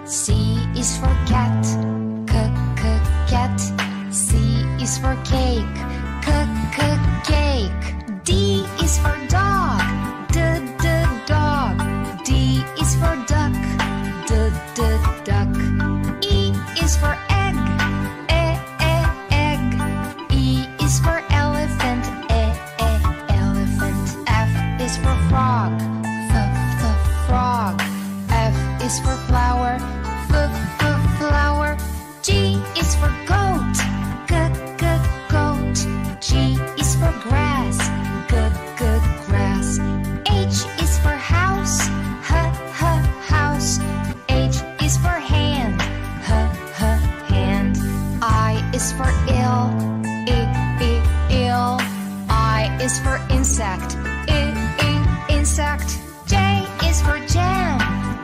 C is for cat, cat. C is for cake, cake. D is for dog, dog. D is for duck, duck. E is for egg, egg. E is for elephant, elephant. F is for frog, frog. F is for flower, flower. G is for goat, goat. G is for grass, grass. H is for house, house. H is for hand, hand. I is for ill, ill. I is for insect, insect. J is for jam,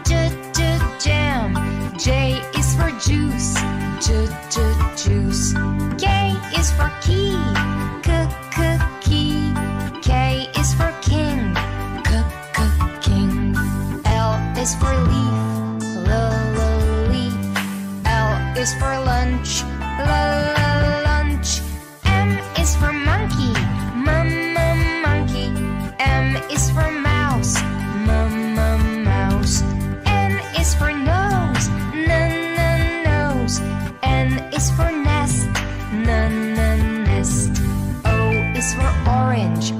jam. J is for juice, juice. K is for key, key. K is for king, king. L is for leaf, leaf. L is for lunch, lunch. M is for monkey, monkey. M is for mouse, mouse. N is for nose, nose. N is for nest, nest. O is for orange,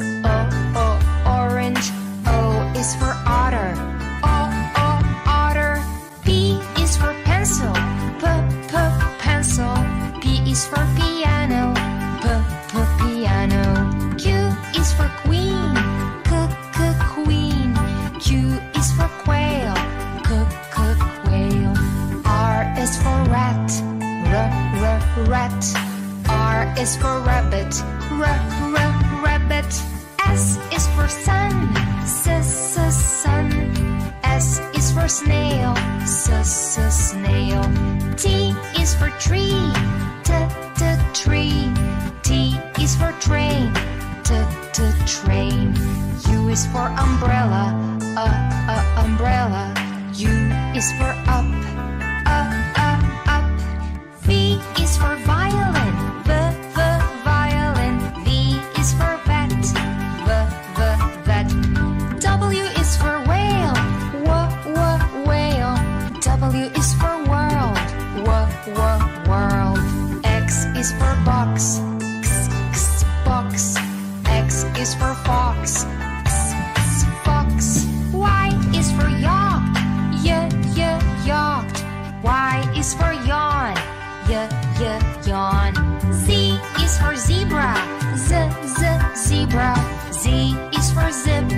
orange. O is for otter, otter. P is for pencil, pencil. P is for piano, piano. Q is for queen, queen. Q is for quail, quail. R is for rat, rat. R is for rabbit, rabbit. S is for sun, sun. S is for snail, snail. T is for tree, tree. T is for train, train. U is for umbrella, umbrella. U is for up, up. V is for violin, violin. V is for vet, vet. W is for whale, whale. W is for world, world. X is for box, box. X is for fox, fox. Y is for yacht, yacht. Y is for yawn, yawn. Z is for zebra, zebra. Z is for zip,